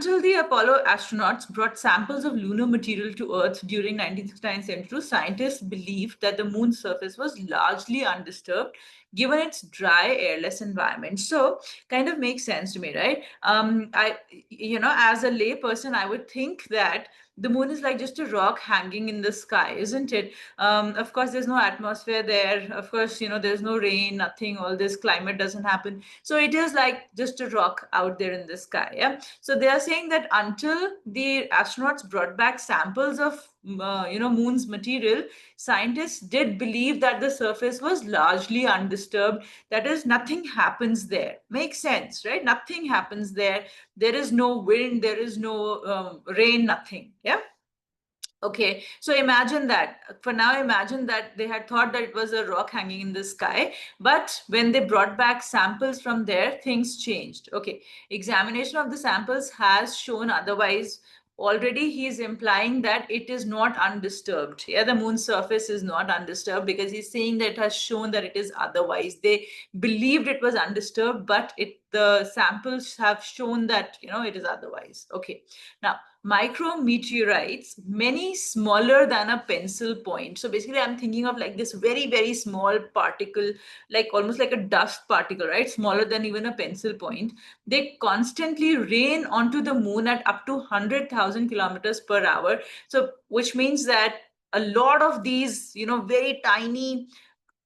until the Apollo astronauts brought samples of lunar material to Earth during 1969-72, scientists believed that the moon's surface was largely undisturbed given its dry, airless environment. So, kind of makes sense to me, right? As a lay person, I would think that the moon is like just a rock hanging in the sky, isn't it? Of course, there's no atmosphere there. Of course, there's no rain, nothing. All this climate doesn't happen. So it is like just a rock out there in the sky. Yeah. So they are saying that until the astronauts brought back samples of moon's material, scientists did believe that the surface was largely undisturbed. That is, nothing happens there. Makes sense, right? Nothing happens there. There is no wind, there is no rain, nothing. Yeah. Okay, so imagine that. For now, imagine that they had thought that it was a rock hanging in the sky, but when they brought back samples from there, things changed. Okay, examination of the samples has shown otherwise. Already he is implying that it is not undisturbed. Yeah, the moon's surface is not undisturbed because he's saying that it has shown that it is otherwise. They believed it was undisturbed, but the samples have shown that it is otherwise. Okay, now micrometeorites, many smaller than a pencil point. So basically, I'm thinking of like this very, very small particle, like almost like a dust particle, right? Smaller than even a pencil point. They constantly rain onto the moon at up to 100,000 kilometers per hour. So, which means that a lot of these, very tiny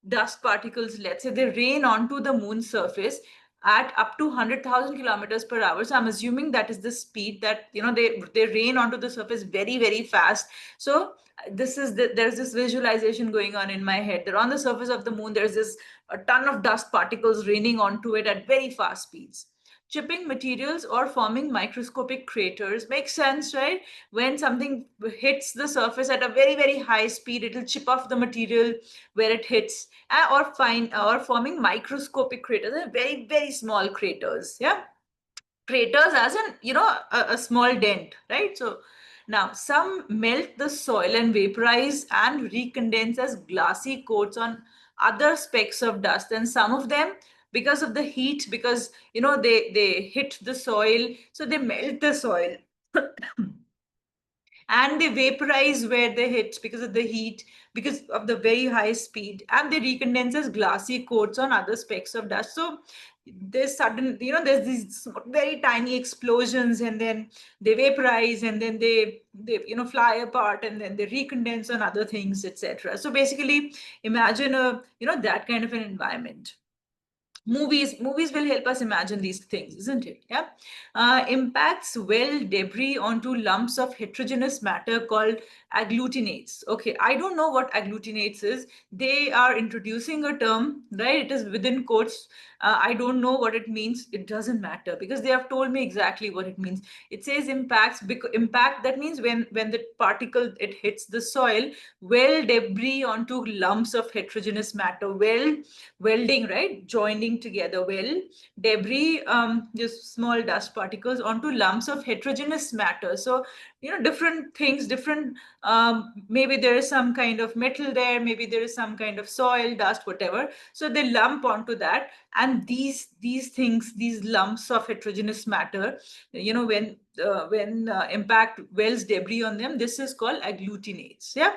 dust particles, let's say, they rain onto the moon's surface at up to 100,000 kilometers per hour. So I'm assuming that is the speed that they rain onto the surface very, very fast. So there's this visualization going on in my head. That on the surface of the moon, there's a ton of dust particles raining onto it at very fast speeds. Chipping materials or forming microscopic craters makes sense, right? When something hits the surface at a very, very high speed, it'll chip off the material where it hits, or forming microscopic craters. They're very, very small craters. Yeah, craters as in a small dent, right? So now some melt the soil and vaporize and recondense as glassy coats on other specks of dust, and some of them, because of the heat, because they hit the soil, so they melt the soil and they vaporize where they hit because of the heat, because of the very high speed, and they recondense as glassy coats on other specks of dust. So there's these very tiny explosions, and then they vaporize, and then they fly apart, and then they recondense on other things, etc. So basically, imagine that kind of an environment. Movies will help us imagine these things, isn't it? Yeah. Impacts well debris onto lumps of heterogeneous matter called agglutinates. Okay, I don't know what agglutinates is. They are introducing a term, right? It is within quotes. I don't know what it means. It doesn't matter because they have told me exactly what it means. It says impacts. Impact, that means when the particle, it hits the soil, well debris onto lumps of heterogeneous matter. Welding, right? Joining together. Well, debris, just small dust particles onto lumps of heterogeneous matter. So different things, different, maybe there is some kind of metal there, maybe there is some kind of soil, dust, whatever. So they lump onto that, and these things, these lumps of heterogeneous matter, when impact wells debris on them, this is called agglutinates. Yeah,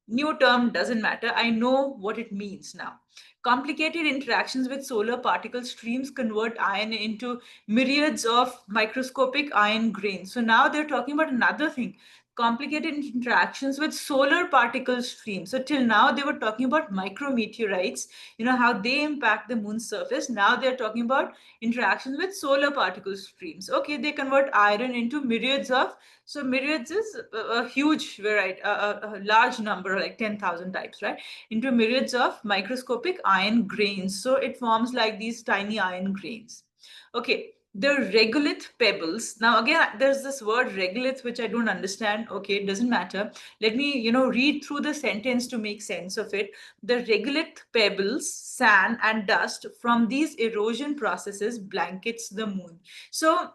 new term, doesn't matter. I know what it means now. Complicated interactions with solar particle streams convert iron into myriads of microscopic iron grains. So now they're talking about another thing, complicated interactions with solar particle streams. So till now they were talking about micrometeorites, how they impact the moon's surface. Now they're talking about interactions with solar particle streams. Okay, they convert iron into myriads of, so myriads is a huge variety, a large number, like 10,000 types, right? Into myriads of microscopic iron grains. So it forms like these tiny iron grains. Okay, the regolith pebbles. Now again, there's this word regolith, which I don't understand. Okay, it doesn't matter. Let me, read through the sentence to make sense of it. The regolith pebbles, sand and dust from these erosion processes blankets the moon. So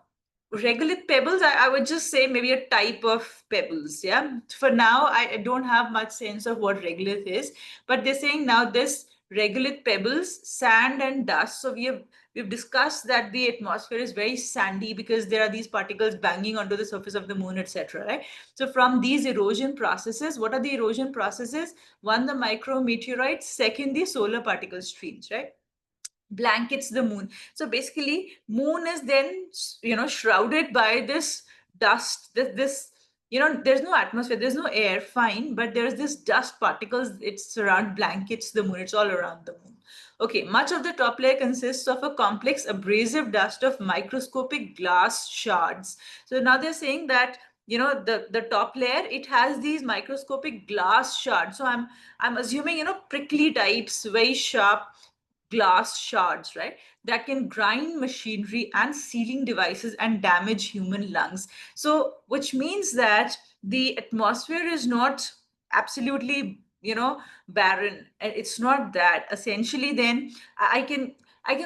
regolith pebbles, I would just say maybe a type of pebbles. Yeah, for now I don't have much sense of what regolith is, but they're saying now this regolith pebbles, sand and dust. So we've discussed that the atmosphere is very sandy because there are these particles banging onto the surface of the moon, etc. Right? So from these erosion processes, what are the erosion processes? One, the micrometeorites. Second, the solar particle streams. Right? Blankets the moon. So basically, moon is then shrouded by this dust. This there's no atmosphere, there's no air, fine, but there's this dust particles. It's around, blankets the moon. It's all around the moon. Okay, much of the top layer consists of a complex abrasive dust of microscopic glass shards. So now they're saying that the top layer, it has these microscopic glass shards. So I'm assuming prickly types, very sharp glass shards, right? That can grind machinery and sealing devices and damage human lungs. So, which means that the atmosphere is not absolutely, barren. It's not that. Essentially, then I can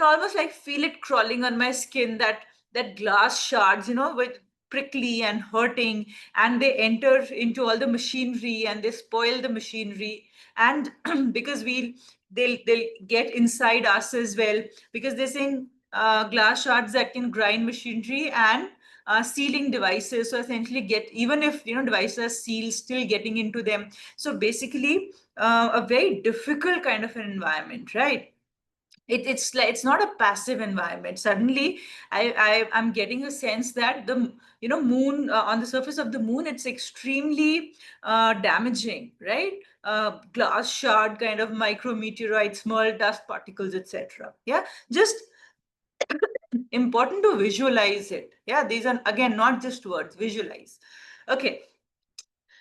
almost like feel it crawling on my skin. That glass shards, with prickly and hurting, and they enter into all the machinery and they spoil the machinery. And because they'll get inside us as well, because they're saying glass shards that can grind machinery and sealing devices. So essentially, get, even if devices are sealed, still getting into them. So basically, a very difficult kind of an environment, right? It's like, it's not a passive environment. Suddenly I'm getting a sense that the moon, on the surface of the moon, it's extremely damaging, right? Glass shard kind of micrometeorites, small dust particles, etc. Yeah, just important to visualize it. Yeah, these are again not just words, visualize. Okay,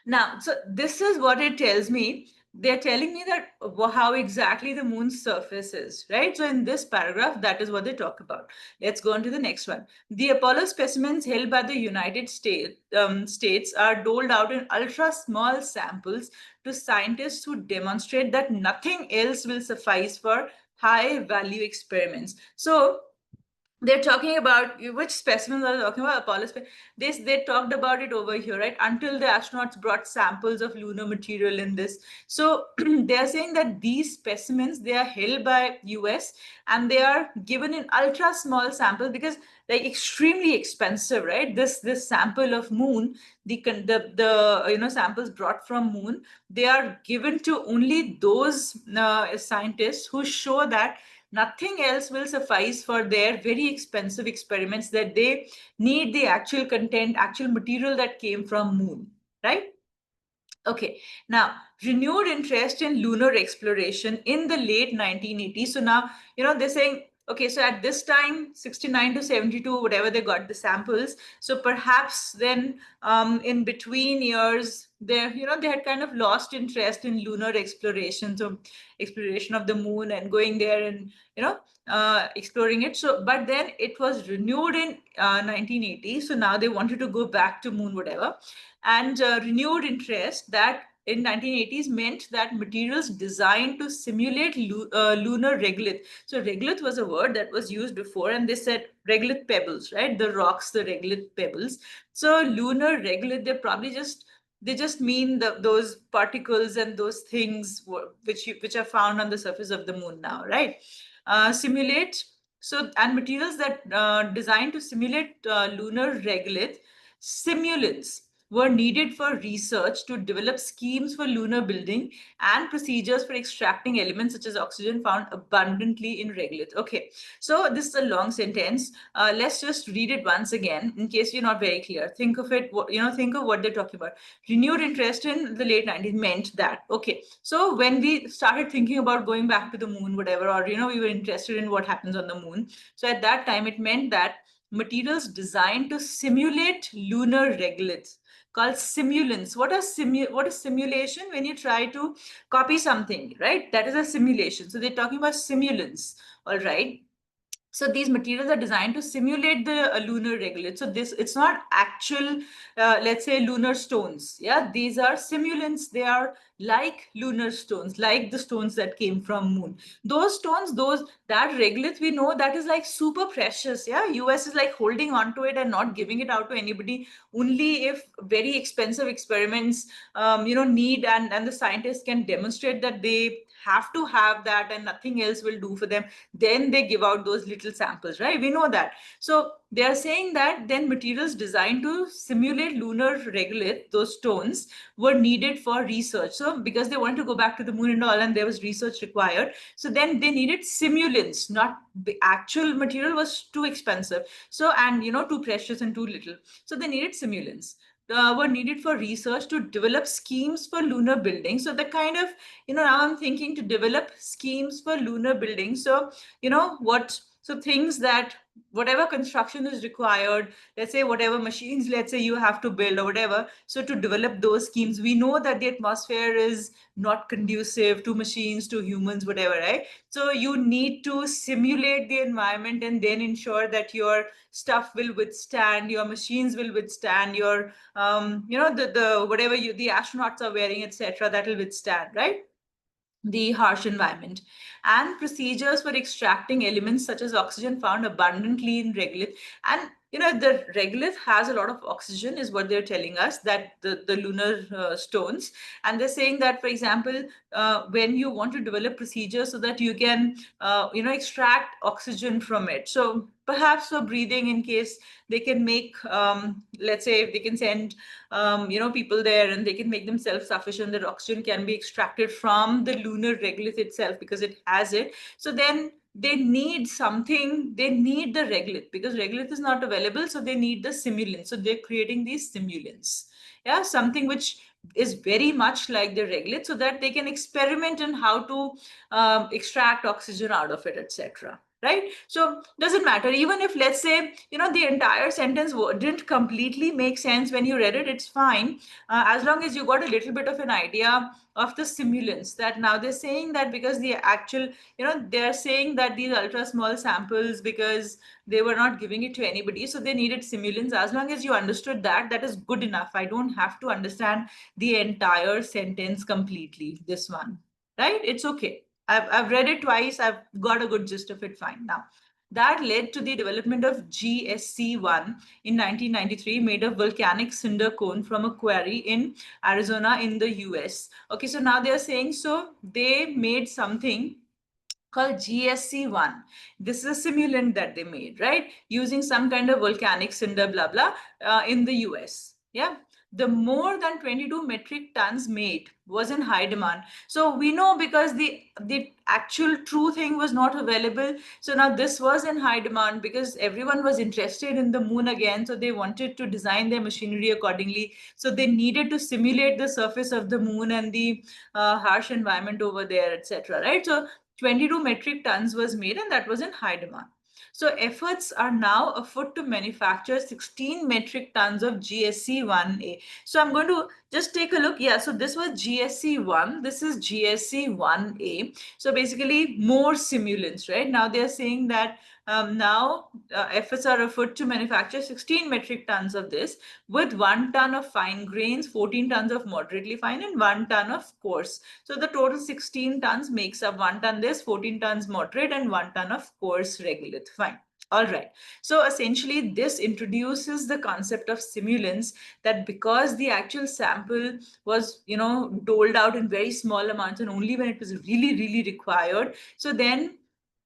now, so this is what it tells me. They're telling me that how exactly the moon's surface is, right? So in this paragraph, that is what they talk about. Let's go on to the next one. The Apollo specimens held by the United States are doled out in ultra small samples to scientists who demonstrate that nothing else will suffice for high value experiments. So they're talking about, which specimens are they talking about? Apollo they talked about it over here, right? Until the astronauts brought samples of lunar material in this. So they are saying that these specimens, they are held by US, and they are given in ultra small samples because they're extremely expensive, right? This sample of moon, the samples brought from moon, they are given to only those scientists who show that nothing else will suffice for their very expensive experiments, that they need the actual content, actual material that came from moon, right? Okay, now renewed interest in lunar exploration in the late 1980s. So now, they're saying, okay, so at this time, 69 to 72, whatever they got the samples. So perhaps then in between years, they had kind of lost interest in lunar exploration. So exploration of the moon and going there and, exploring it. So, but then it was renewed in 1980. So now they wanted to go back to moon, whatever. And renewed interest that in 1980s meant that materials designed to simulate lunar regolith. So regolith was a word that was used before, and they said regolith pebbles, right? The rocks, the regolith pebbles. So lunar regolith, they just mean those particles and those things which are found on the surface of the moon now, right? Simulate. So, and materials that designed to simulate lunar regolith, simulants, were needed for research to develop schemes for lunar building and procedures for extracting elements such as oxygen found abundantly in regolith. Okay, so this is a long sentence. Let's just read it once again in case you're not very clear. Think of it, think of what they're talking about. Renewed interest in the late 90s meant that, okay, so when we started thinking about going back to the moon, whatever, or, we were interested in what happens on the moon. So at that time, it meant that materials designed to simulate lunar regoliths, called simulants. What is simulation? When you try to copy something, right? That is a simulation. So they're talking about simulants, all right? So these materials are designed to simulate the lunar regolith. So it's not actual, let's say, lunar stones. Yeah, these are simulants. They are like lunar stones, like the stones that came from moon. Those stones, that regolith, we know that is like super precious. Yeah, US is like holding on to it and not giving it out to anybody. Only if very expensive experiments, need, and the scientists can demonstrate that they have to have that and nothing else will do for them, then they give out those little samples, right? We know that. So they are saying that then materials designed to simulate lunar regolith, those stones, were needed for research. So because they wanted to go back to the moon and all, and there was research required, so then they needed simulants. Not the actual material was too expensive, so, and too precious and too little, so they needed simulants. Were needed for research to develop schemes for lunar building. So the kind of, now I'm thinking to develop schemes for lunar building. So things that, whatever construction is required, let's say whatever machines, let's say you have to build or whatever, so to develop those schemes, we know that the atmosphere is not conducive to machines, to humans, whatever, right? So you need to simulate the environment and then ensure that your stuff will withstand, your machines will withstand, your the whatever the astronauts are wearing, etc., that will withstand, right, the harsh environment. And procedures for extracting elements such as oxygen found abundantly in regolith. And the regolith has a lot of oxygen, is what they're telling us, that the lunar stones. And they're saying that, for example, when you want to develop procedures so that you can extract oxygen from it, so perhaps for breathing, in case they can make, let's say, if they can send people there and they can make them self-sufficient, that oxygen can be extracted from the lunar regolith itself because it has it. So then they need something, they need the regolith because regolith is not available, so they need the simulant. So they're creating these simulants, yeah, something which is very much like the regolith, so that they can experiment in how to extract oxygen out of it, etc., right? So doesn't matter, even if, let's say, the entire sentence didn't completely make sense when you read it, it's fine, as long as you got a little bit of an idea of the simulants. That now they're saying that because the actual, they're saying that these ultra small samples, because they were not giving it to anybody, so they needed simulants. As long as you understood that, that is good enough. I don't have to understand the entire sentence completely, this one, right? It's okay. I've read it twice. I've got a good gist of it. Fine. Now, that led to the development of GSC-1 in 1993, made of volcanic cinder cone from a quarry in Arizona in the US. Okay, so now they're saying, so they made something called GSC-1. This is a simulant that they made, right? Using some kind of volcanic cinder, blah, blah, in the US. Yeah. The more than 22 metric tons made was in high demand. So we know because the actual true thing was not available. So now this was in high demand because everyone was interested in the moon again. So they wanted to design their machinery accordingly. So they needed to simulate the surface of the moon and the harsh environment over there, etc. Right? So 22 metric tons was made, and that was in high demand. So efforts are now afoot to manufacture 16 metric tons of GSC-1A. So I'm going to just take a look. Yeah, so this was GSC-1. This is GSC-1A. So basically more simulants, right? Now they're saying that now efforts are afoot to manufacture 16 metric tons of this, with 1 ton of fine grains, 14 tons of moderately fine, and 1 ton of coarse. So the total 16 tons makes up 1 ton this, 14 tons moderate, and 1 ton of coarse regolith. Fine. All right. So essentially, this introduces the concept of simulants, that because the actual sample was, doled out in very small amounts and only when it was really, really required. So then,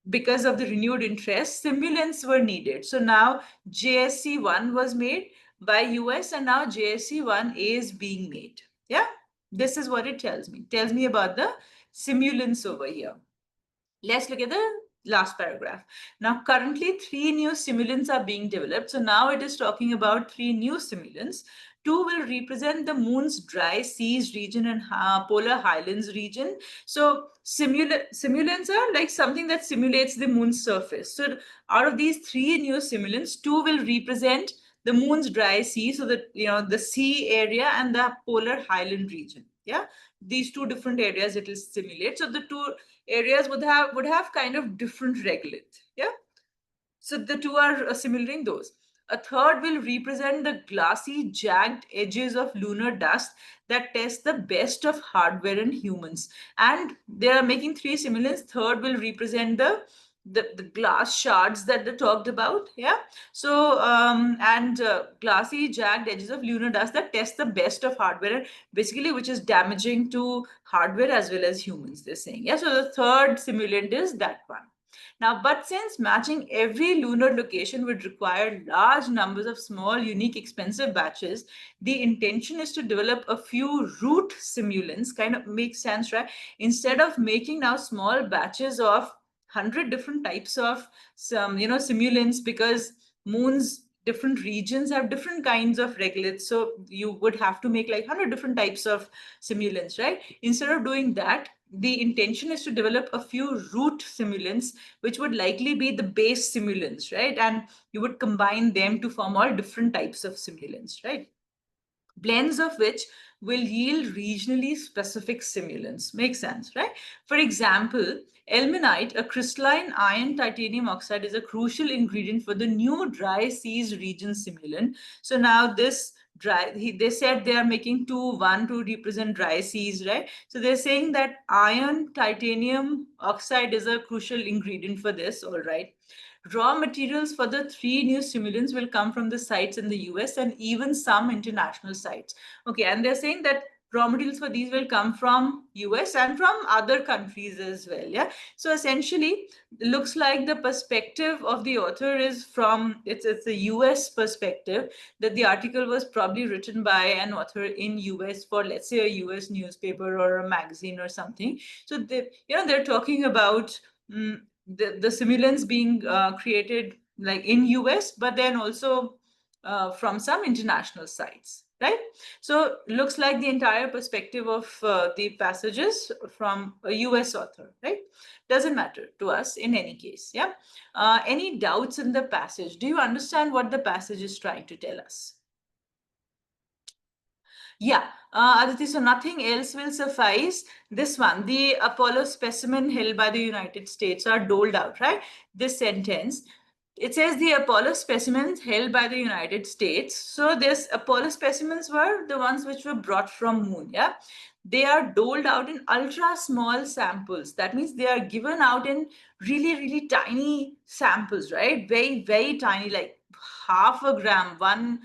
because of the renewed interest, simulants were needed. So now JSC-1 was made by US, and now JSC-1A is being made. Yeah, this is what it tells me. It tells me about the simulants over here. Let's look at the last paragraph. Now, currently 3 new simulants are being developed. So now it is talking about 3 new simulants. 2 will represent the moon's dry seas region and polar highlands region. So simulants are like something that simulates the moon's surface. So out of these 3 new simulants, 2 will represent the moon's dry sea, so that the sea area and the polar highland region. Yeah, these 2 different areas it will simulate. So the 2 areas would have kind of different regolith. Yeah, so the 2 are simulating those. A third will represent the glassy, jagged edges of lunar dust that test the best of hardware and humans. And they are making three similars. Third will represent the glass shards that they talked about. Yeah. So, and glassy, jagged edges of lunar dust that test the best of hardware, basically, which is damaging to hardware as well as humans, they're saying. Yeah. So, the third simulant is that one. Now, but since matching every lunar location would require large numbers of small, unique, expensive batches, the intention is to develop a few root simulants. Kind of makes sense, right? Instead of making now small batches of 100 different types of simulants, because moons different regions have different kinds of regoliths, so you would have to make like 100 different types of simulants, right? Instead of doing that, the intention is to develop a few root simulants, which would likely be the base simulants, right? And you would combine them to form all different types of simulants, right? Blends of which will yield regionally specific simulants. Makes sense, right? For example, ilmenite, a crystalline iron titanium oxide, is a crucial ingredient for the new dry seas region simulant. So now this they said they are making one to represent dry seas, right? So they're saying that iron titanium oxide is a crucial ingredient for this, all right? Raw materials for the three new simulants will come from the sites in the US and even some international sites. Okay, and they're saying that raw materials for these will come from US and from other countries as well. Yeah. So essentially, looks like the perspective of the author is from it's a US perspective, that the article was probably written by an author in US for, let's say, a US newspaper or a magazine or something. So they're talking about the simulants being created like in US, but then also from some international sites, right? So looks like the entire perspective of the passages from a US author, right? Doesn't matter to us in any case. Yeah. Any doubts in the passage? Do you understand what the passage is trying to tell us? Yeah, Aditi, so nothing else will suffice. This one, the Apollo specimen held by the United States are doled out, right? This sentence, it says the Apollo specimens held by the United States. So this Apollo specimens were the ones which were brought from moon, yeah? They are doled out in ultra small samples. That means they are given out in really, really tiny samples, right? Very, very tiny, like half a gram, one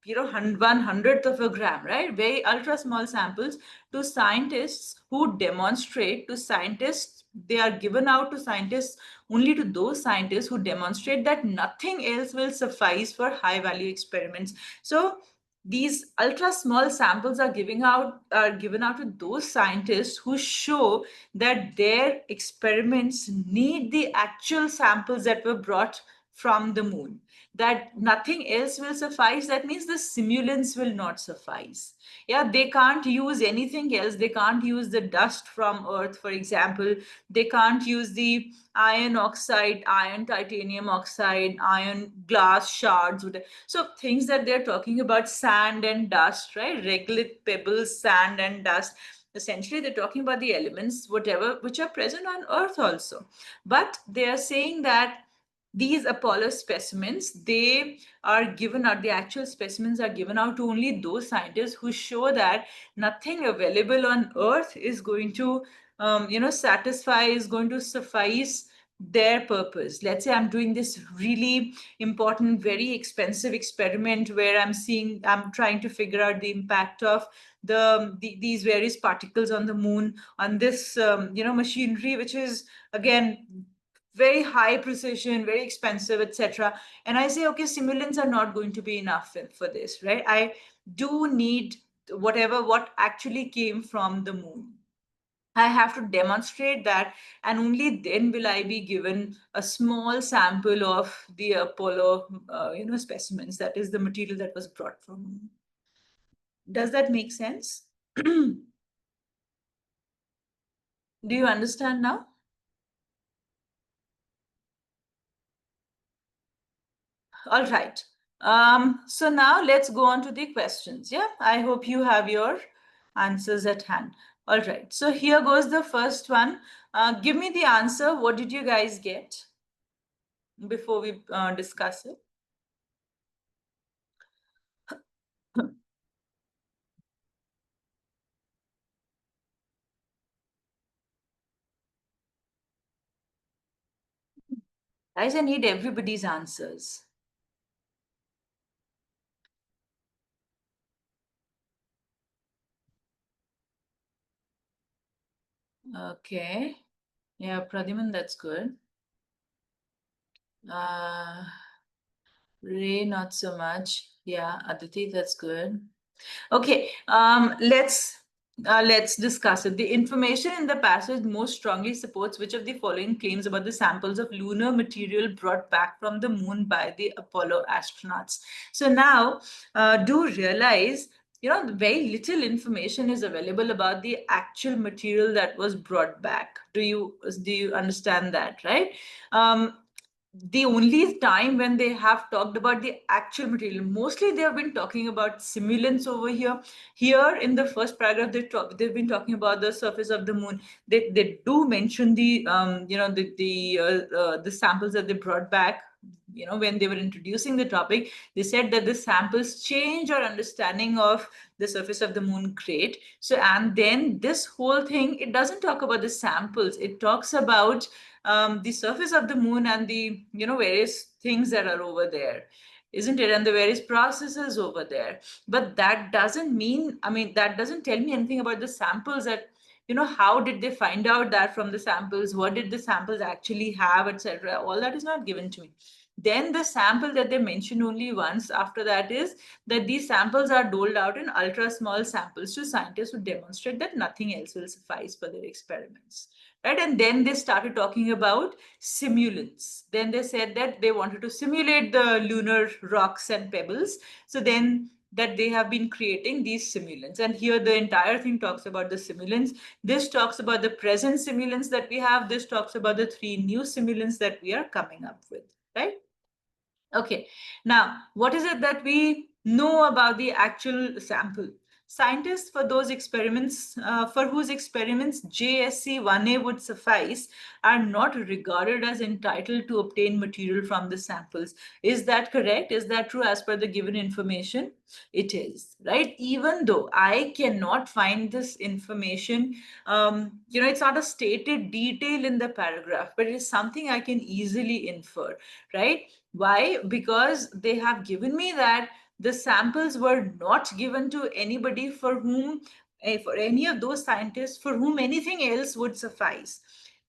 hundredth of a gram, right? Very ultra small samples to scientists who demonstrate to scientists. They are given out to scientists, only to those scientists who demonstrate that nothing else will suffice for high value experiments. So these ultra small samples are given out to those scientists who show that their experiments need the actual samples that were brought from the moon, that nothing else will suffice. That means the simulants will not suffice. Yeah, they can't use anything else. They can't use the dust from Earth, for example. They can't use the iron oxide, iron titanium oxide, iron glass shards. So things that they're talking about, sand and dust, right? Regolith pebbles, sand and dust. Essentially, they're talking about the elements, whatever, which are present on Earth also. But they are saying that these Apollo specimens, they are given out, the actual specimens are given out to only those scientists who show that nothing available on Earth is going to, satisfy, is going to suffice their purpose. Let's say I'm doing this really important, very expensive experiment where I'm trying to figure out the impact of these various particles on the moon on this, machinery, which is again very high precision, very expensive, etc. And I say, okay, simulants are not going to be enough for this, right? I do need what actually came from the moon. I have to demonstrate that, and only then will I be given a small sample of the Apollo, specimens. That is the material that was brought from moon. Does that make sense? Do you understand now? All right. So now let's go on to the questions. Yeah, I hope you have your answers at hand. All right. So here goes the first one. Give me the answer. What did you guys get before we discuss it? Guys, I need everybody's answers. Okay. Yeah, Pradhiman, that's good. Uh, Ray, not so much. Yeah, Aditi, that's good. Okay, let's discuss it. The information in the passage most strongly supports which of the following claims about the samples of lunar material brought back from the moon by the Apollo astronauts. So now, do realize, very little information is available about the actual material that was brought back. Do you understand that, right? Um, the only time when they have talked about the actual material, mostly they have been talking about simulants over here. Here in the first paragraph, they've been talking about the surface of the moon. They do mention the samples that they brought back. When they were introducing the topic, they said that the samples change our understanding of the surface of the moon great. So, and then this whole thing, it doesn't talk about the samples, it talks about the surface of the moon and the various things that are over there, isn't it, and the various processes over there. But that doesn't mean, I mean, that doesn't tell me anything about the samples, that how did they find out that from the samples, what did the samples actually have, etc. All that is not given to me. Then the sample that they mention only once after that is that these samples are doled out in ultra small samples to scientists who demonstrate that nothing else will suffice for their experiments, right? And then they started talking about simulants. Then they said that they wanted to simulate the lunar rocks and pebbles. So then that they have been creating these simulants. And here the entire thing talks about the simulants. This talks about the present simulants that we have. This talks about the 3 new simulants that we are coming up with, right? Okay, now what is it that we know about the actual sample? Scientists for those experiments, for whose experiments JSC1A would suffice, are not regarded as entitled to obtain material from the samples. Is that correct? Is that true as per the given information? It is, right? Even though I cannot find this information, it's not a stated detail in the paragraph, but it is something I can easily infer, right? Why? Because they have given me that the samples were not given to anybody for whom, for any of those scientists for whom anything else would suffice.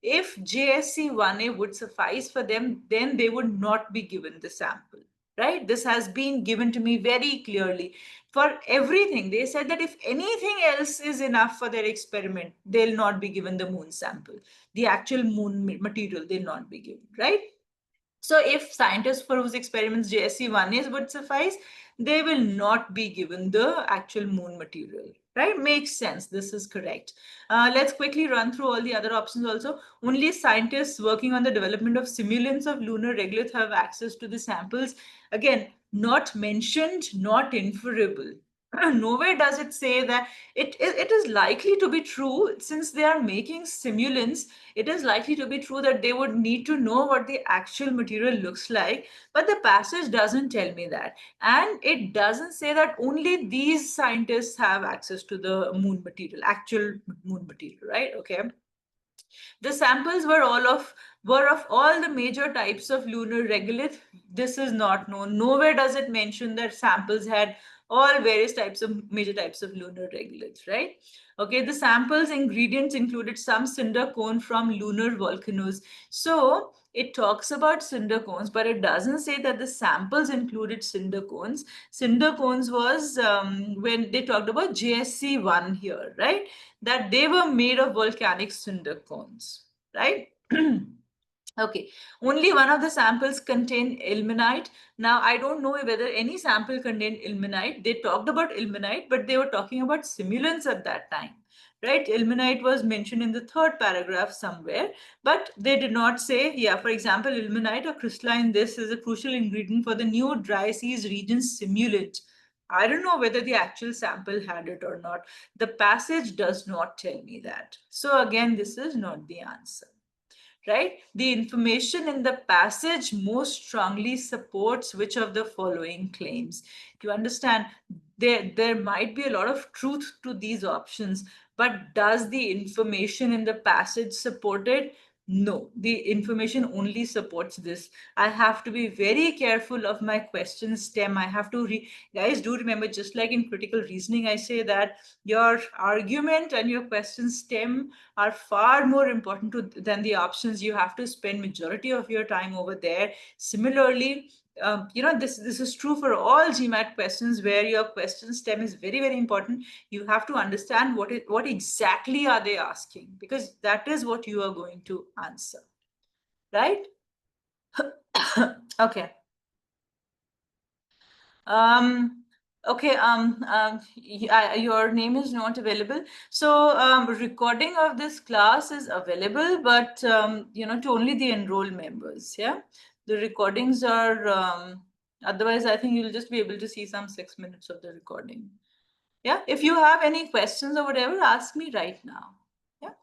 If JSC1A would suffice for them, then they would not be given the sample, right? This has been given to me very clearly. For everything, they said that if anything else is enough for their experiment, they'll not be given the moon sample. The actual moon material, they'll not be given, right? So if scientists for whose experiments JSC1A would suffice, they will not be given the actual moon material. Right? Makes sense. This is correct. Let's quickly run through all the other options also. Only scientists working on the development of simulants of lunar regolith have access to the samples. Again, not mentioned, not inferable. Nowhere does it say that it is likely to be true, since they are making simulants. It is likely to be true that they would need to know what the actual material looks like, but the passage doesn't tell me that. And it doesn't say that only these scientists have access to the moon material, actual moon material, right? Okay. The samples were of all the major types of lunar regolith. This is not known. Nowhere does it mention that samples had all various types of major types of lunar regolith, right? Okay, the samples ingredients included some cinder cone from lunar volcanoes. So it talks about cinder cones, but it doesn't say that the samples included cinder cones. Cinder cones was when they talked about JSC1 here, right? That they were made of volcanic cinder cones, right? Okay, only one of the samples contained ilmenite. Now, I don't know whether any sample contained ilmenite. They talked about ilmenite, but they were talking about simulants at that time, right? Ilmenite was mentioned in the third paragraph somewhere, but they did not say, yeah, for example, ilmenite or crystalline, this is a crucial ingredient for the new dry seas region simulant. I don't know whether the actual sample had it or not. The passage does not tell me that. So again, this is not the answer, right? The information in the passage most strongly supports which of the following claims. You understand, there might be a lot of truth to these options, but does the information in the passage support it? No, the information only supports this. I have to be very careful of my question stem. I have to guys, do remember, just like in critical reasoning, I say that your argument and your question stem are far more important than the options. You have to spend majority of your time over there. Similarly, this is true for all GMAT questions where your question stem is very, very important. You have to understand what exactly are they asking, because that is what you are going to answer, right? Okay. Um, okay, your name is not available. So recording of this class is available, but to only the enrolled members. Yeah, the recordings are. Otherwise, I think you'll just be able to see some 6 minutes of the recording. Yeah, if you have any questions or whatever, ask me right now. Yeah.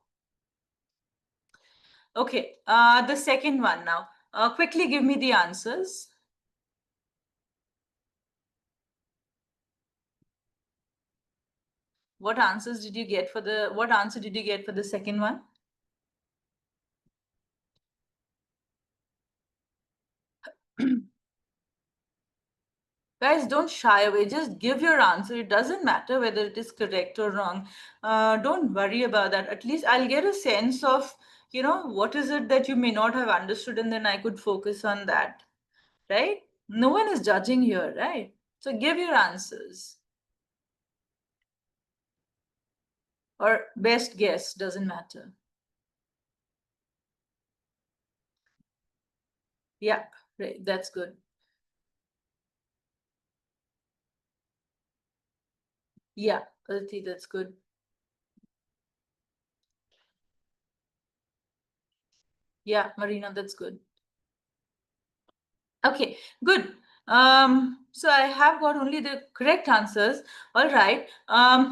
Okay. The second one now. Quickly give me the answers. What answer did you get for the second one? Guys, don't shy away. Just give your answer. It doesn't matter whether it is correct or wrong. Don't worry about that. At least I'll get a sense of, what is it that you may not have understood, and then I could focus on that, right? No one is judging here, right? So give your answers. Or best guess, doesn't matter. Yeah, right. That's good. Yeah, Aditi, that's good. Yeah, Marina, that's good. Okay, good. So I have got only the correct answers. All right.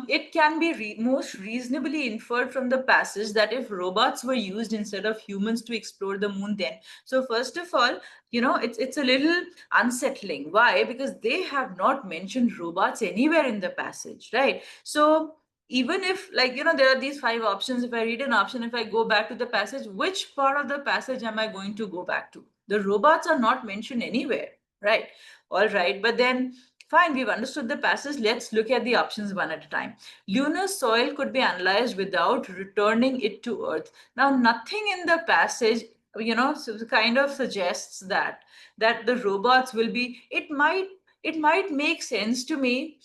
It can be most reasonably inferred from the passage that if robots were used instead of humans to explore the moon, then. So first of all, it's a little unsettling. Why? Because they have not mentioned robots anywhere in the passage, right? So even if, there are these five options, if I read an option, if I go back to the passage, which part of the passage am I going to go back to? The robots are not mentioned anywhere, right? All right, but then fine, we've understood the passage. Let's look at the options one at a time. Lunar soil could be analyzed without returning it to Earth. Now, nothing in the passage, kind of suggests that the robots will be. It might make sense to me,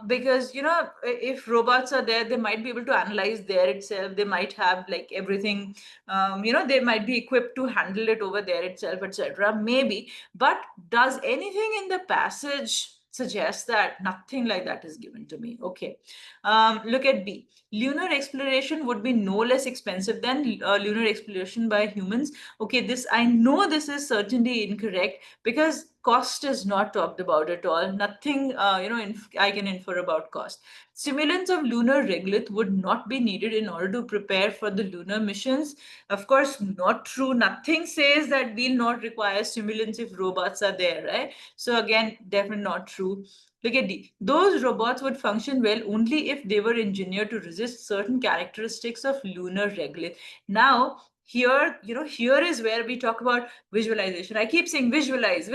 because if robots are there, they might be able to analyze there itself. They might have like everything, they might be equipped to handle it over there itself, etc. Maybe, but does anything in the passage suggest that? Nothing like that is given to me. Okay. Look at B. Lunar exploration would be no less expensive than lunar exploration by humans. Okay, this, I know this is certainly incorrect, because cost is not talked about at all. Nothing, I can infer about cost. Simulants of lunar regolith would not be needed in order to prepare for the lunar missions. Of course, not true. Nothing says that we'll not require simulants if robots are there, right? So again, definitely not true. Look at D. Those robots would function well only if they were engineered to resist certain characteristics of lunar regolith. Now, here is where we talk about visualization. I keep saying visualize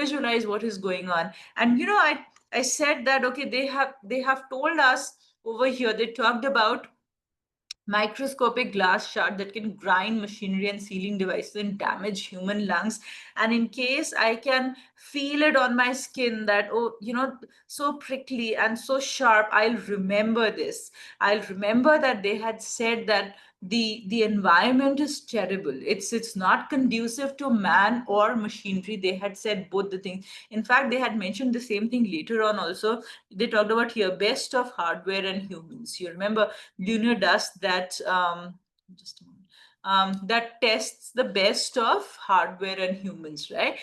what is going on. And I said that, okay, they have told us over here, they talked about microscopic glass shard that can grind machinery and sealing devices and damage human lungs. And in case I can feel it on my skin, that, oh, so prickly and so sharp, I'll remember this. I'll remember that they had said that the environment is terrible. It's not conducive to man or machinery. They had said both the things. In fact, they had mentioned the same thing later on also. They talked about here best of hardware and humans. You remember lunar dust that, just a moment, that tests the best of hardware and humans, right?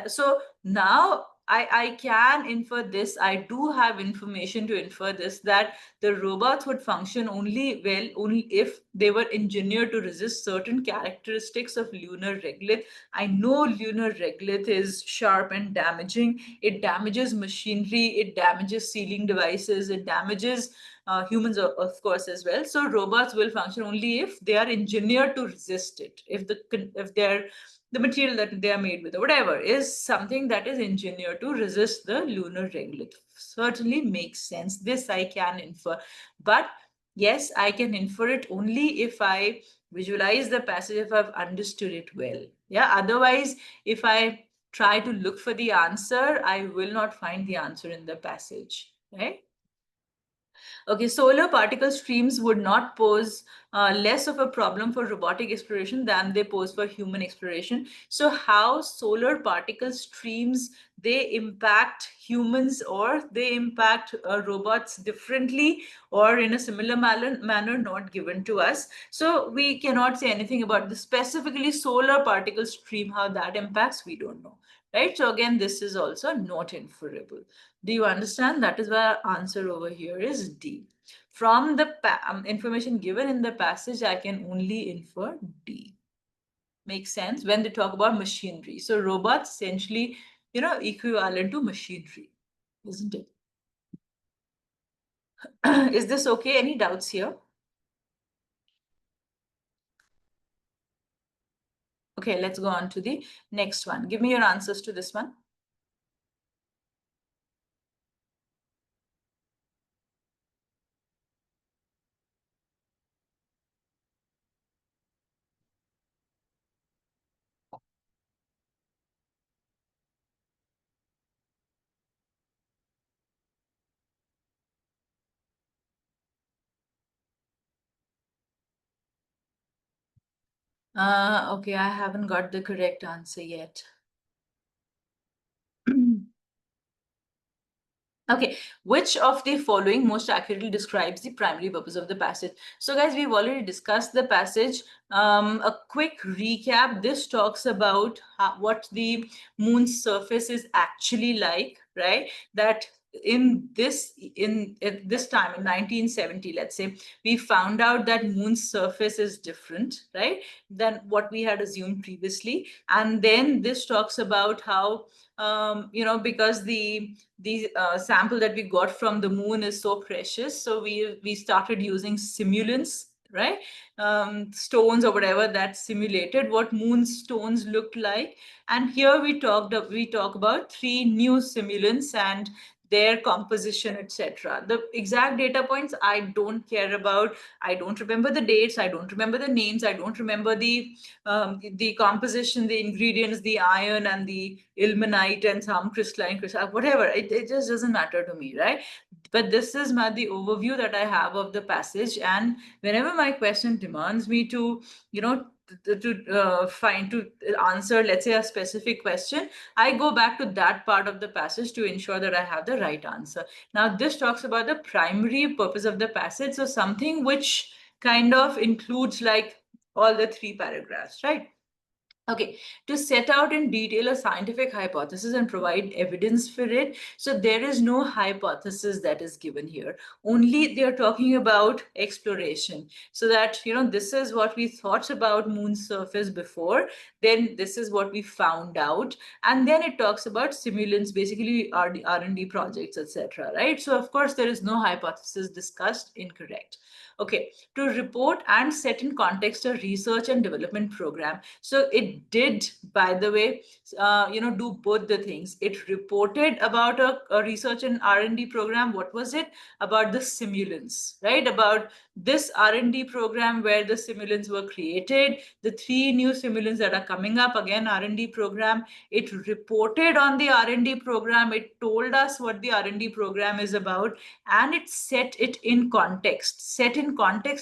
So now I can infer this. I do have information to infer this, that the robots would function only well only if they were engineered to resist certain characteristics of lunar regolith. I know lunar regolith is sharp and damaging. It damages machinery, it damages sealing devices, it damages humans, of course, as well. So robots will function only if they are engineered to resist it. If they're the material that they are made with, or whatever, is something that is engineered to resist the lunar regolith. Certainly makes sense. This I can infer. But yes, I can infer it only if I visualize the passage, if I've understood it well. Yeah, otherwise, if I try to look for the answer, I will not find the answer in the passage, right? Okay, solar particle streams would not pose less of a problem for robotic exploration than they pose for human exploration. So, how solar particle streams, they impact humans, or they impact robots differently or in a similar manner not given to us. So, we cannot say anything about the specifically solar particle stream, how that impacts, we don't know. Right. So, again, this is also not inferable. Do you understand? That is why our answer over here is D. From the information given in the passage, I can only infer D. Makes sense when they talk about machinery. So robots essentially, equivalent to machinery, isn't it? Is this okay? Any doubts here? Okay, let's go on to the next one. Give me your answers to this one. Okay, I haven't got the correct answer yet. Okay, which of the following most accurately describes the primary purpose of the passage? So, guys, we've already discussed the passage. A quick recap. This talks about what the moon's surface is actually like, right? That at this time in 1970, let's say, we found out that moon's surface is different, right, than what we had assumed previously. And then this talks about how because the sample that we got from the moon is so precious, so we started using simulants, right? Stones or whatever that simulated what moon stones looked like. And here we talk about three new simulants and their composition, etc. The exact data points I don't care about. I don't remember the dates, I don't remember the names, I don't remember the composition, the ingredients, the iron and the ilmenite and some crystalline crystal, whatever. It just doesn't matter to me, right? But this is the overview that I have of the passage. And whenever my question demands me to, to answer, let's say, a specific question, I go back to that part of the passage to ensure that I have the right answer. Now, this talks about the primary purpose of the passage, so something which kind of includes like all the three paragraphs, right? Okay, to set out in detail a scientific hypothesis and provide evidence for it. So there is no hypothesis that is given here. Only they are talking about exploration. So that, this is what we thought about moon's surface before. Then this is what we found out. And then it talks about simulants, basically R&D projects, etc. Right? So of course, there is no hypothesis discussed. Incorrect. Okay, to report and set in context a research and development program. So it did, by the way, do both the things. It reported about a research and R&D program. What was it? About the simulants, right? About this R&D program where the simulants were created, the three new simulants that are coming up, again, R&D program. It reported on the R&D program. It told us what the R&D program is about, and it set it in context.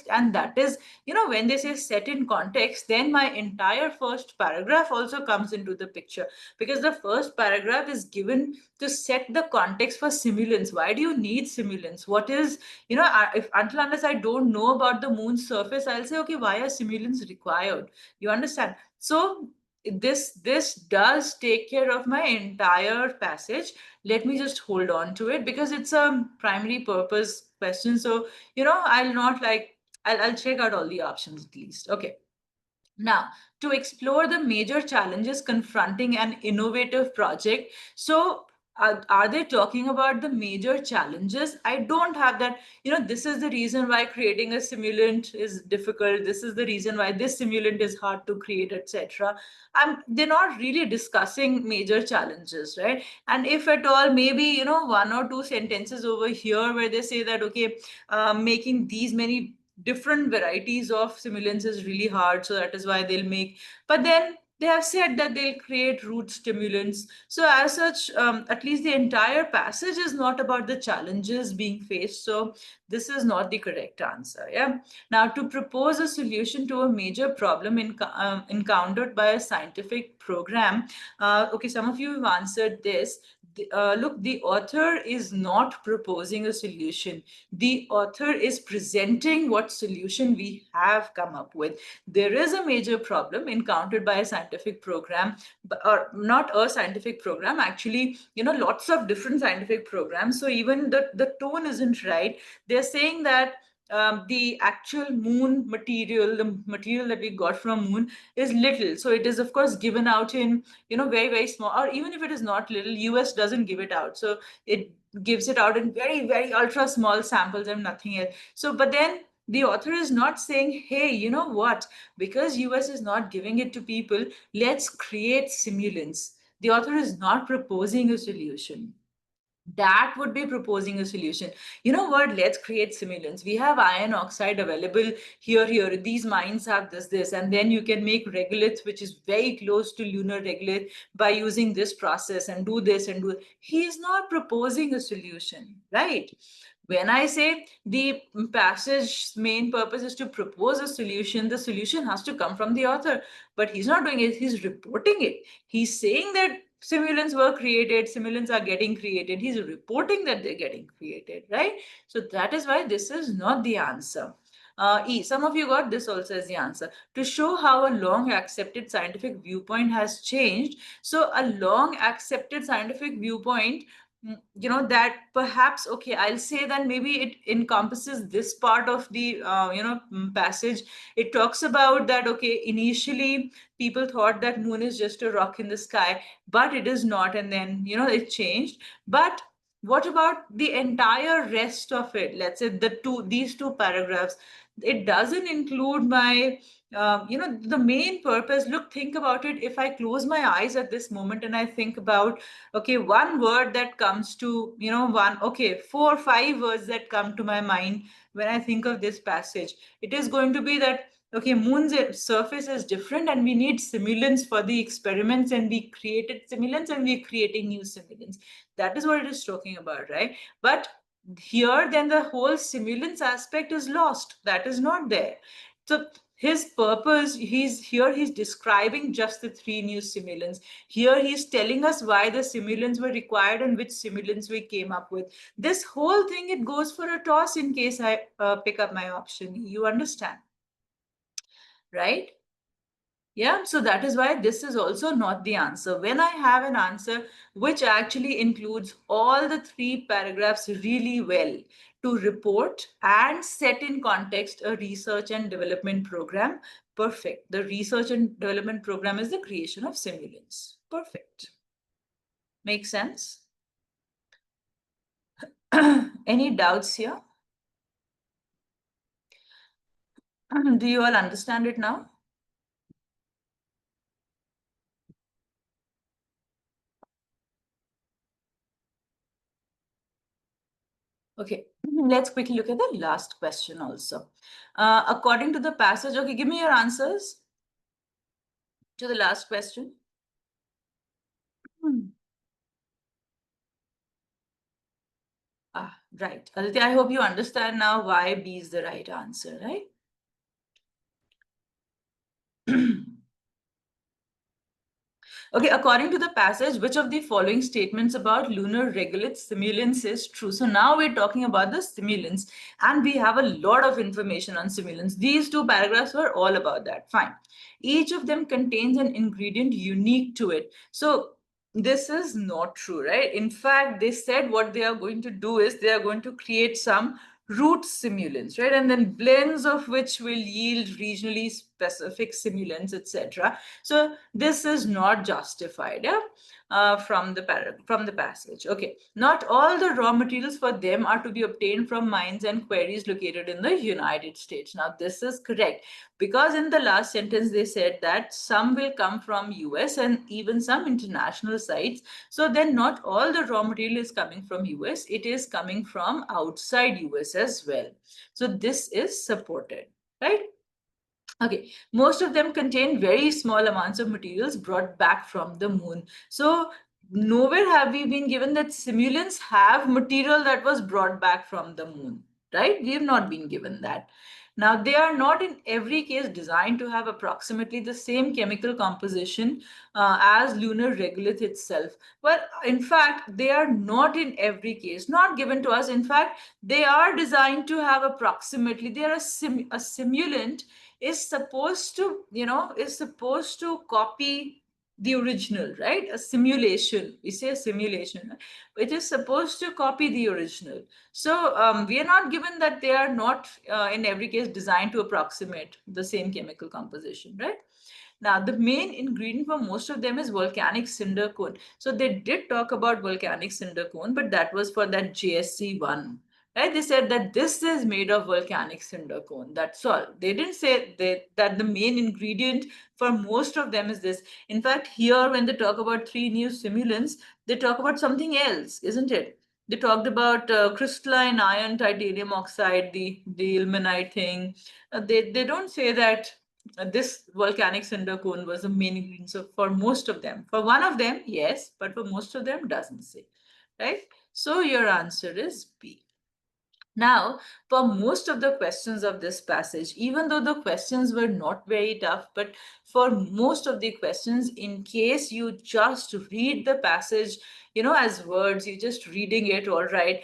And that is, when they say set in context, then my entire first paragraph also comes into the picture, because the first paragraph is given to set the context for simulants. Why do you need simulants? What is, if until unless I don't know about the moon's surface, I'll say, okay, why are simulants required? You understand? So this does take care of my entire passage. Let me just hold on to it because it's a primary purpose question. So, I'll not like, I'll check out all the options at least. Okay. Now, to explore the major challenges confronting an innovative project. So, are they talking about the major challenges? I don't have that. This is the reason why creating a simulant is difficult. This is the reason why this simulant is hard to create, etc. They're not really discussing major challenges, right? And if at all, maybe, one or two sentences over here where they say that, okay, making these many different varieties of simulants is really hard, so that is why they'll make. But then they have said that they'll create root stimulants. So as such, at least the entire passage is not about the challenges being faced. So this is not the correct answer. Yeah. Now, to propose a solution to a major problem encountered by a scientific program. Okay, some of you have answered this. Look, the author is not proposing a solution. The author is presenting what solution we have come up with. There is a major problem encountered by a scientific program, or not a scientific program, actually, lots of different scientific programs. So even the tone isn't right. They're saying that the actual moon material, the material that we got from moon is little. So it is, of course, given out in, very, very small, or even if it is not little, US doesn't give it out. So it gives it out in very, very ultra small samples and nothing else. So, but then the author is not saying, hey, you know what, because US is not giving it to people, let's create simulants. The author is not proposing a solution. That would be proposing a solution. You know what, let's create simulants. We have iron oxide available here, these mines have this, and then you can make regolith, which is very close to lunar regolith, by using this process, and do this and do. He is not proposing a solution, right? When I say the passage's main purpose is to propose a solution, the solution has to come from the author. But he's not doing it, he's reporting it. He's saying that simulants were created, simulants are getting created. He's reporting that they're getting created, right? So that is why this is not the answer. Some of you got this also as the answer. To show how a long accepted scientific viewpoint has changed. So a long accepted scientific viewpoint, that perhaps, okay, I'll say that maybe it encompasses this part of the passage. It talks about that, okay, initially people thought that moon is just a rock in the sky, but it is not, and then it changed. But what about the entire rest of it? Let's say these two paragraphs, it doesn't include my the main purpose. Look, think about it. If I close my eyes at this moment and I think about, okay, one word that comes to, four or five words that come to my mind when I think of this passage, it is going to be that, okay, moon's surface is different and we need simulants for the experiments, and we created simulants and we're creating new simulants. That is what it is talking about, right? But here, then the whole simulants aspect is lost. That is not there. So his purpose, he's describing just the three new simulants. Here he's telling us why the simulants were required and which simulants we came up with. This whole thing, it goes for a toss in case I pick up my option. You understand, right? Yeah, so that is why this is also not the answer. When I have an answer which actually includes all the three paragraphs really well to report and set in context a research and development program, perfect. The research and development program is the creation of simulants. Perfect. Make sense? Any doubts here? Do you all understand it now? Okay, let's quickly look at the last question also. According to the passage, okay, give me your answers to the last question. Right. Aditya, I hope you understand now why B is the right answer, right? Okay, according to the passage, which of the following statements about lunar regolith simulants is true? So now we're talking about the simulants, and we have a lot of information on simulants. These two paragraphs were all about that. Fine. Each of them contains an ingredient unique to it. So this is not true, right? In fact, they said what they are going to do is they are going to create some root simulants, right? And then blends of which will yield regionally specific simulants, etc. So this is not justified, yeah? From the passage. Okay, not all the raw materials for them are to be obtained from mines and quarries located in the United States. Now this is correct, because in the last sentence they said that some will come from US and even some international sites. So then not all the raw material is coming from US, it is coming from outside US as well. So this is supported, right? Okay, most of them contain very small amounts of materials brought back from the moon. So nowhere have we been given that simulants have material that was brought back from the moon, right? We have not been given that. Now, they are not in every case designed to have approximately the same chemical composition as lunar regolith itself. Well, in fact, they are not in every case, not given to us. In fact, they are designed to have approximately, they are a simulant is supposed to, is supposed to copy the original, right? A simulation, we say a simulation, it is supposed to copy the original. So we are not given that they are not in every case designed to approximate the same chemical composition, right? Now, the main ingredient for most of them is volcanic cinder cone. So they did talk about volcanic cinder cone, but that was for that JSC1. Right? They said that this is made of volcanic cinder cone. That's all. They didn't say that the main ingredient for most of them is this. In fact, here when they talk about three new simulants, they talk about something else, isn't it? They talked about crystalline iron titanium oxide, the ilmenite thing. They don't say that this volcanic cinder cone was the main ingredient. So for most of them, for one of them, yes, but for most of them, doesn't say, right? So your answer is B. Now, for most of the questions of this passage, even though the questions were not very tough, but for most of the questions, in case you just read the passage, as words, you're just reading it, all right,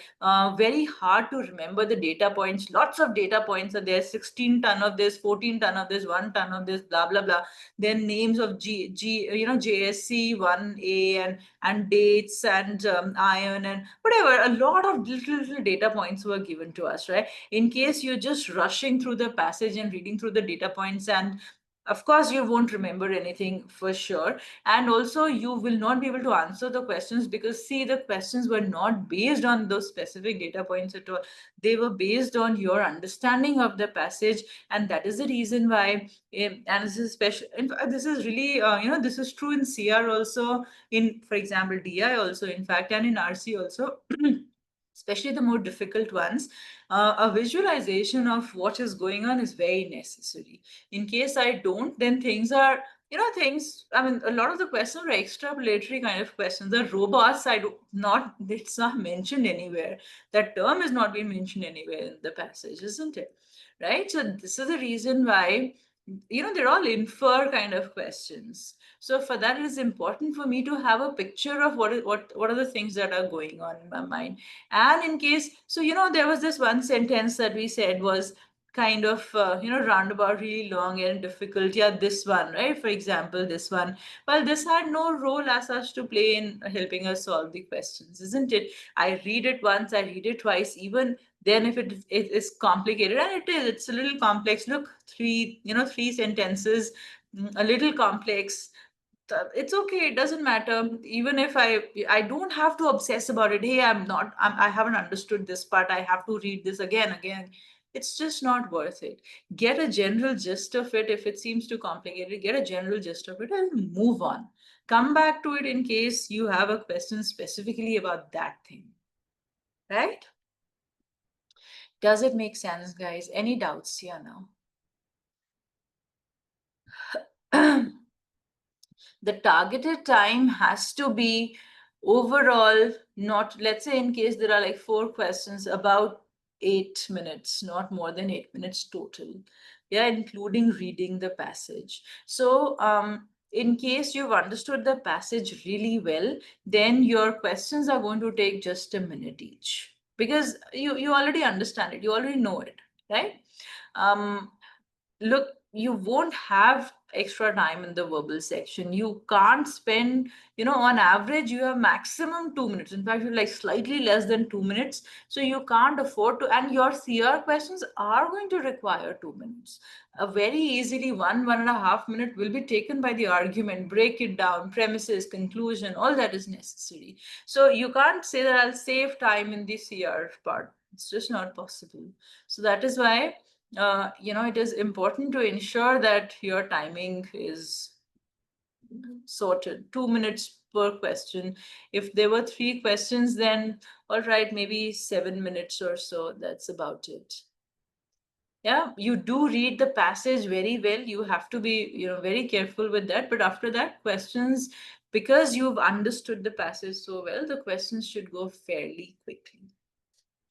very hard to remember the data points. Lots of data points are there, 16 ton of this, 14 ton of this, 1 ton of this, blah, blah, blah. Then names of JSC 1A and dates and iron and whatever. A lot of little data points were given to us, right? In case you're just rushing through the passage and reading through the data points, and of course you won't remember anything for sure, and also you will not be able to answer the questions, because see, the questions were not based on those specific data points at all. They were based on your understanding of the passage, and that is the reason why and this is special. In fact, this is really this is true in CR also, in, for example, DI also, in fact, and in RC also. Especially the more difficult ones, a visualization of what is going on is very necessary. In case I don't, then things are, things, I mean, a lot of the questions are extrapolatory kind of questions. The robots, it's not mentioned anywhere. That term is not being mentioned anywhere in the passage, isn't it? Right? So this is the reason why, they're all infer kind of questions. So for that, it is important for me to have a picture of what are the things that are going on in my mind. And in case, so there was this one sentence that we said was kind of roundabout, really long and difficult. Yeah, this one, right? For example, this one. Well, this had no role as such to play in helping us solve the questions, isn't it? I read it once, I read it twice, even then if it is complicated, and it's a little complex. Look, three sentences, a little complex. It's okay, it doesn't matter. Even if I don't have to obsess about it. Hey, I haven't understood this part, I have to read this again. It's just not worth it. Get a general gist of it. If it seems too complicated, get a general gist of it and move on. Come back to it in case you have a question specifically about that thing, right? Does it make sense, guys? Any doubts here now? The targeted time has to be overall, not, let's say in case there are like 4 questions, about 8 minutes, not more than 8 minutes total. Yeah, including reading the passage. So in case you've understood the passage really well, then your questions are going to take just a minute each, because you already understand it, you already know it, right? um Look, you won't have extra time in the verbal section. You can't spend, on average you have maximum 2 minutes. In fact, you're like slightly less than 2 minutes. So you can't afford to, and your CR questions are going to require 2 minutes. A very easily 1.5 minute will be taken by the argument, break it down, premises, conclusion, all that is necessary. So you can't say that I'll save time in the CR part. It's just not possible. So that is why it is important to ensure that your timing is sorted. 2 minutes per question. If there were three questions, then all right, maybe 7 minutes or so. That's about it. Yeah, you do read the passage very well. You have to be, very careful with that. But after that, questions, because you've understood the passage so well, the questions should go fairly quickly.